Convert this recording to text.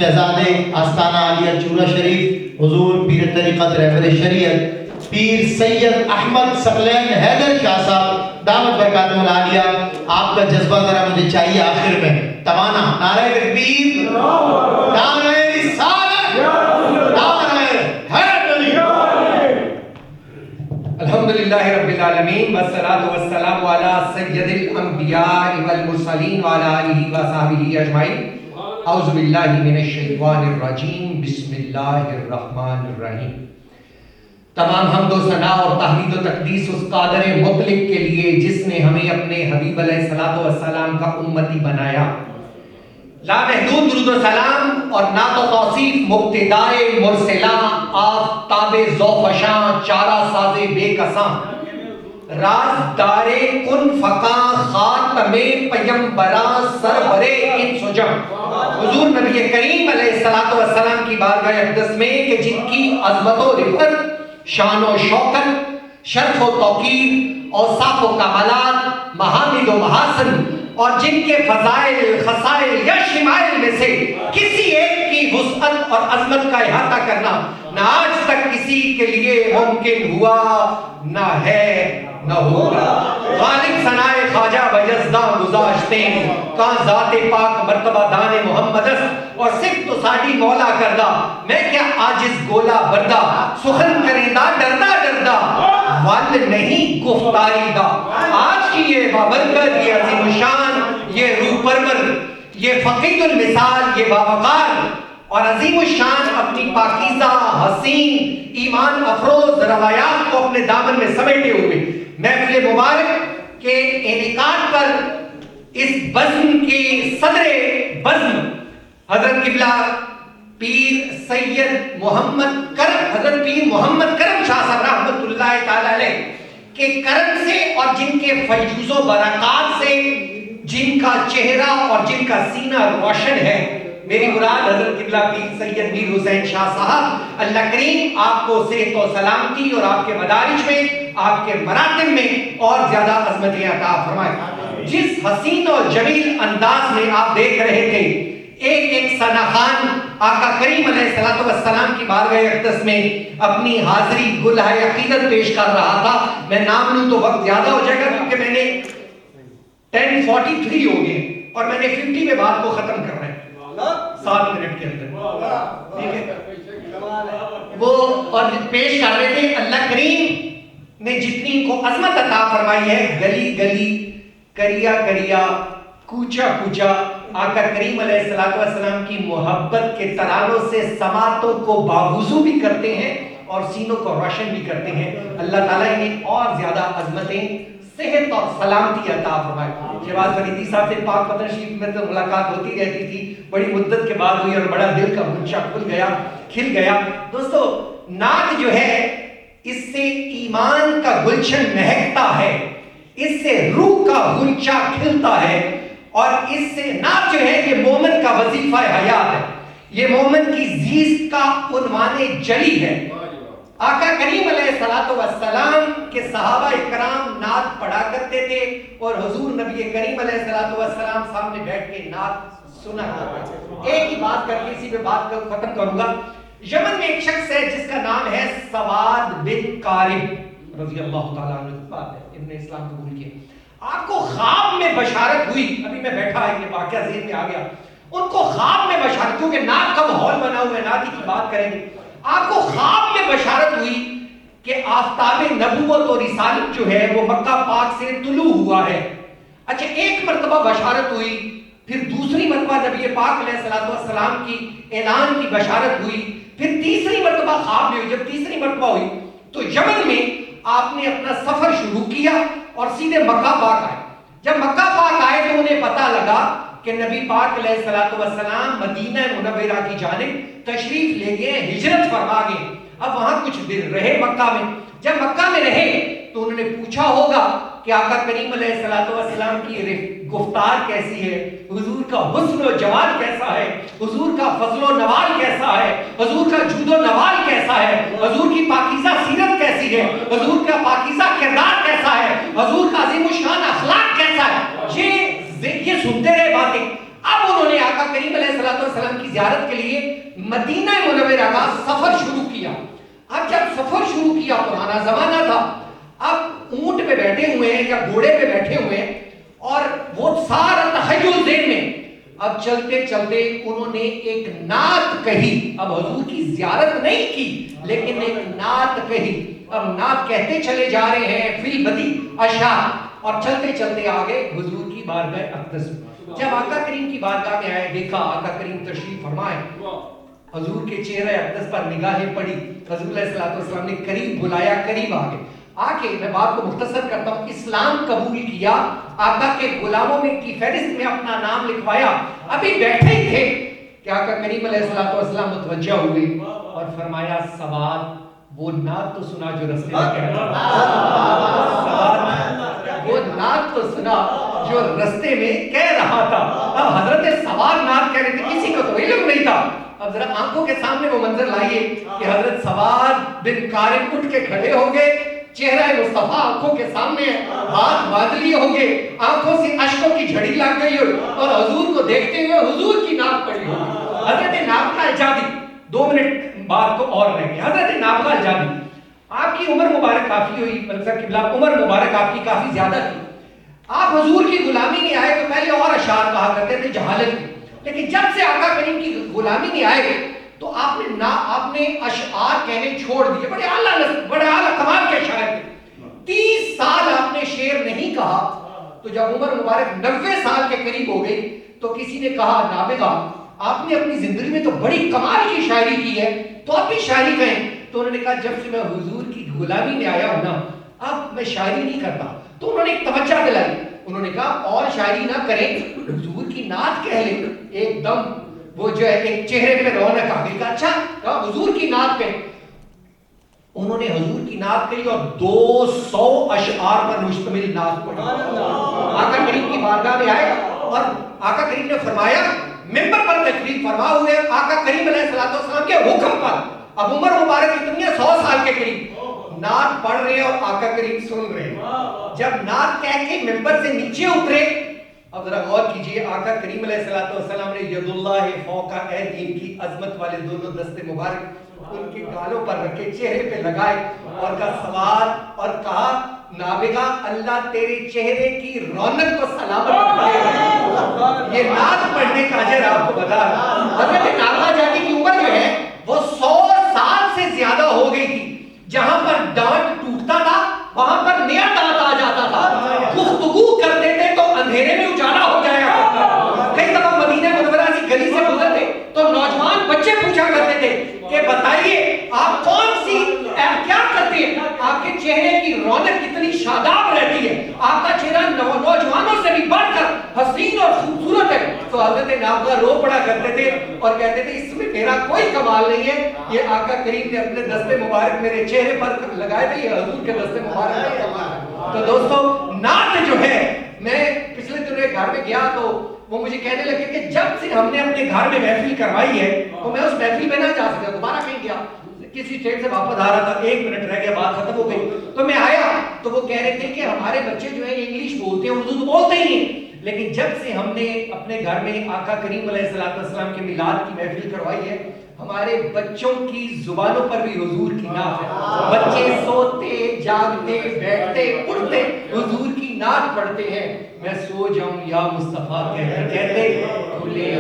شہزادے آستانہ عالیہ چورا شریف حضور پیر طریقت رہبر شریعت پیر سید احمد ثقلین حیدر شاہ صاحب دامت برکاتہ العالیہ، آپ کا جذبہ ذرا مجھے چاہیے آخر میں تمانا نعرہ تکبیر، نعرہ رسالت، نعرہ حیدری۔ الحمدللہ رب العالمین والصلاة والسلام علی سید الانبیاء والمرسلین وعلی آلہ وصحبہ اجمعین۔ اعوذ باللہ من الشیطان الرجیم، بسم اللہ الرحمن الرحیم۔ تمام حمد و ثنا اور تحمید و تقدیس اس قادر مطلق کے لیے جس نے ہمیں اپنے حبیب علیہ الصلوۃ والسلام کا امتی بنایا۔ لامحدود درود و سلام اور نعت و توصیف مبتدائے مرسلہ آفتاب ذوفشاں چارہ ساز بے کساں رازدار کن فقاں خاتم پیمبراں سربرے ان سجم، حضور نبی کریم علیہ الصلوۃ والسلام کی بارگاہ اقدس میں کہ جن کی عظمت و رفعت، شان و شوکت، شرف و توقیر، اوصاف و کمالات، محامد و محاسن اور جن کے فضائل، خصائل یا شمائل میں سے کسی ایک کی وسعت اور عظمت کا احاطہ کرنا نہ آج تک کسی کے لیے ممکن ہوا، نہ ہے، نہ ہوگا۔ غالب ثنائے خواجہ بجزدہ گزاشتیں کہاں ذات پاک مرتبہ دان محمد اور صرف تو ساڑی مولا کردہ، میں کیا عاجز گولا بردہ، سخن کریندہ ڈردہ ڈردہ، وال نہیں گفتاری دا۔ آج کی یہ بابرکت، یہ عظیم الشان، یہ روح پرور، یہ فقید المثال، یہ باوقار اور عظیم الشان اپنی پاکیزہ، حسین، ایمان افروز روایات کو اپنے دامن میں سمیٹے ہوئے محفل مبارک کے انعقاد پر اس بزم کی صدر بزم حضرت قبلہ پیر سید محمد کرم، حضرت پیر محمد کرم شاہ صاحب رحمۃ اللہ تعالی علیہ کے کرم سے اور جن کے فیض و برکات سے جن کا چہرہ اور جن کا سینہ روشن ہے، میری مراد حضرت قبلہ پیر سید میر حسین شاہ صاحب، اللہ کریم آپ کو صحت و سلامتی اور آپ کے مدارج میں، آپ کے مراتب میں اور زیادہ عظمتیں عطا فرمائے۔ جس حسین اور جمیل انداز میں آپ دیکھ رہے تھے ایک ایک ثنا خان آقا کریم علیہ الصلوۃ والسلام کی بارگاہ اقدس میں اپنی حاضری گلہ عقیدت پیش کر رہا تھا، میں نام لوں تو وقت زیادہ ہو جائے گا کیونکہ میں نے 10:43 ہو گئے اور میں نے 50 میں بات کو ختم کرنا ہے 7 منٹ کے اندر، ٹھیک ہے؟ وہ اور پیش کر رہے تھے اللہ کریم نے جتنی کو عظمت عطا فرمائی ہے، گلی گلی، کریا کریا، کوچا کوچا، آقا کریم علیہ الصلوۃ والسلام کی محبت کے ترانوں سے سماعتوں کو باوضو بھی کرتے ہیں اور سینوں کو روشن بھی کرتے ہیں۔ اللہ تعالیٰ انہیں اور زیادہ عظمتیں، صحت اور سلامتی عطا فرمائے۔ شہباز فریدی صاحب سے پاک پتن شریف میں تو ملاقات ہوتی رہتی تھی، بڑی مدت کے بعد ہوئی اور بڑا دل کا گلشہ کھل گیا۔ دوستو، نعت جو ہے اس سے ایمان کا گلشن مہکتا ہے، اس سے روح کا غنچہ کھلتا ہے اور اس سے نعت جو ہے یہ مومن کا وظیفہ حیات ہے، یہ مومن کی زیست کا عنوان جلی ہے۔ آقا کریم علیہ الصلوۃ والسلام کے صحابہ اکرام نعت پڑھا کرتے تھے اور حضور نبی کریم علیہ الصلوۃ والسلام سامنے بیٹھ کے نعت سنا کرتے تھے۔ ایک ہی بات کر کے اسی پہ بات ختم کروں گا۔ یمن میں ایک شخص ہے جس کا نام ہے سواد بن قارب رضی اللہ تعالیٰ عنہ، بات ہے ابن اسلام قبول کیا۔ آپ کو خواب میں بشارت ہوئی، ابھی میں بیٹھا ہے یہ واقعہ ذہن میں آ گیا، ان کو خواب میں بشارت، کیونکہ نعت کا ماحول بنا ہوا ہے، نعت کی بات کریں گے، آپ کو خواب میں بشارت ہوئی کہ آفتاب نبوت اور رسالت جو ہے وہ مکہ پاک سے طلوع ہوا ہے۔ اچھا، ایک مرتبہ بشارت ہوئی، پھر دوسری مرتبہ نبی پاک علیہ الصلوۃ والسلام کی اعلان کی بشارت ہوئی، پھر تیسری مرتبہ خواب میں ہوئی۔ جب تیسری مرتبہ ہوئی تو یمن میں آپ نے اپنا سفر شروع کیا اور سیدھے مکہ پاک آئے۔ جب مکہ پاک آئے تو انہیں پتہ لگا کہ نبی پاک علیہ الصلوۃ والسلام مدینہ منورہ کی جانب تشریف لے گئے، ہجرت فرما گئے۔ اب وہاں کچھ دن رہے مکہ میں، جب مکہ میں رہے تو انہوں نے پوچھا ہوگا کہ آقا کریم علیہ الصلوۃ والسلام کی گفتار کیسی ہے، حضور کا حسن و جمال کیسا ہے، حضور کا فضل و نوال کیسا ہے، حضور کا جود و نوال کیسا ہے، حضور کی پاکیزہ سیرت کیسی ہے، حضور کا پاکیزہ کردار کیسا ہے، حضور کا عظیم الشان اخلاق کیسا ہے۔ یہ سنتے رہے باتیں۔ اب انہوں نے آقا آقا کریم علیہ الصلوۃ والسلام کی زیارت کے لیے مدینہ منورہ کا سفر شروع کیا. اب جب سفر شروع کیا پرانا زمانہ تھا, اب اونٹ پہ بیٹھے ہوئے ہیں یا گھوڑے پہ بیٹھے ہوئے ہیں اور وہ سارا تخیل ذہن میں. اب چلتے چلتے انہوں نے ایک نعت کہی. اب حضور کی زیارت نہیں کی لیکن ایک نعت کہی. اب نعت کہتے چلے جا رہے ہیں فی البدی اشعار, اور چلتے چلتے آگے حضور کی بارگاہ اقدس. جب آقا کریم کی بارگاہ میں آئے, دیکھا آقا کریم تشریف فرمائے, حضور کے چہرے اقدس پر نگاہیں پڑی. حضور علیہ الصلوۃ والسلام نے قریب بلایا, قریب آ گئے. آ کے میں بات کو مختصر کرتا ہوں, اسلام قبول کیا, آقا کے غلاموں میں کی فہرست میں اپنا نام لکھوایا. ابھی بیٹھے ہی تھے کہ آقا کریم علیہ الصلوۃ والسلام متوجہ ہوئے اور فرمایا سواد وہ نعت تو سنا جو رستے میں کہہ رہا تھا, وہ نعت تو سنا جو رستے میں کہہ رہا تھا. اب حضرت سواد نعت کہہ رہے تھے, کسی کو تو علم نہیں تھا. اب ذرا آنکھوں کے سامنے وہ منظر لائیے کہ حضرت سواد بن قارن اٹھ کے کھڑے ہو گئے, چہرہ مصطفیٰ آنکھوں کے سامنے ہے, ہاتھ باندھ لیے ہوں گے, آنکھوں سے اشکوں کی جھڑی لگ گئی اور حضور کو دیکھتے ہوئے حضور کی نعت پڑھی ہوگی. حضرت نابغہ الجادی, 2 منٹ بات کو اور رہ گئے. حضرت نابغہ الجادی, آپ کی عمر مبارک کافی ہوئی, ملک صاحب قبلہ عمر مبارک آپ کی کافی زیادہ تھی. آپ حضور کی غلامی میں آئے تو پہلے اور اشعار کہا کرتے تھے جہالت کی, لیکن جب سے آقا کریم کی غلامی میں آئے تو آپ نے اشعار کہنے چھوڑ دیے. بڑے اعلیٰ کمال کے شاعر تھے. 30 سال آپ نے شعر نہیں کہا, تو جب عمر مبارک 90 سال کے قریب ہو گئی تو کسی نے کہا نابغہ آپ نے اپنی زندگی میں تو بڑی کمال کی شاعری کی ہے, تو آپ بھی شاعری کہیں. تو انہوں نے کہا جب سے میں حضور کی غلامی میں آیا ہوں نا, اب میں شاعری نہیں کرتا. تو انہوں نے ایک توجہ دلائی, انہوں نے کہا اور شاعری نہ کریں, حضور کی نعت کہہ لیں. ایک دم وہ جو ہے ایک چہرے پہ رونق آ گئی. کہا اچھا حضور کی نعت کہیں. انہوں نے حضور کی نعت کہی اور 200 اشعار پر مشتمل نعت پڑھی. آقا کریم کی بارگاہ میں آئے اور آقا کریم نے فرمایا, منبر پر تقریر فرما ہوئے آقا کریم علیہ الصلوۃ والسلام کے حکم پر. اب عمر مبارک اتنی ہے 100 سال کے قریب, نعت پڑھ رہے ہیں اور آقا کریم سن رہے ہیں. جب نعت کہہ کے منبر سے نیچے اترے, اب ذرا غور کیجئے, آقا کریم علیہ الصلوۃ والسلام نے ید اللہ فوق ایدیہم کی عظمت والے دونوں دستے مبارک ان کے گالوں پر رکھے, چہرے پہ لگائے اور کہا سوال, اور کہا نابغہ اللہ تیرے چہرے کی رونق کو سلامت رکھے. یہ نعت پڑھنے کا اجر آپ کو بتا رہا. حضرت نابغہ جادی کی عمر جو ہے وہ 100 سال سے زیادہ ہو گئی تھی. جہاں پر ڈانٹ ٹوٹتا تھا وہاں پر نیا ڈانٹ آ جاتا تھا. گفتگو کرتے تھے تو اندھیرے میں اجالا ہو جایا کرتا. کئی دفعہ مدینہ منورہ کی گلی سے گزرتے تو نوجوان بچے پوچھا کرتے تھے کہ بتائیے آپ کون سی ایپ کیا کرتے ہیں, آپ کے چہرے کی رونق کتنی شاداب رہتی ہے, آپ کا چہرہ نوجوانوں سے بھی بڑھ کر حسین اور خوبصورت ہے. تو حضرت نابغہ رو پڑا کرتے تھے اور کہتے تھے اس میں میرا کوئی کمال نہیں ہے, یہ آقا کریم نے اپنے دستے مبارک میرے چہرے پر لگائے تھے, یہ حضور کے دستے مبارک کا کمال ہے. تو دوستو نعت جو ہے, میں پچھلے دنوں ایک گھر میں گیا تو وہ مجھے کہنے لگے کہ جب سے ہم نے اپنے گھر میں محفل کروائی ہے تو میں اس محفل میں نہ جا سکا. دوبارہ کہیں گیا, کسی اسٹیٹ سے واپس آ رہا تھا, 1 منٹ رہ گیا, بات ختم ہو گئی. تو میں آیا تو وہ کہہ رہے تھے کہ ہمارے بچے جو ہیں انگلش بولتے ہیں, اردو تو بولتے ہی نہیں, لیکن جب سے ہم نے اپنے گھر میں آقا کریم علیہ الصلوۃ والسلام کے میلاد کی محفل کروائی ہے, ہمارے بچوں کی زبانوں پر بھی حضور کی نعت ہے. بچے سوتے جاگتے بیٹھتے اٹھتے حضور کی نعت پڑھتے ہیں. میں سو جاؤں یا مصطفیٰ کہتے کھلے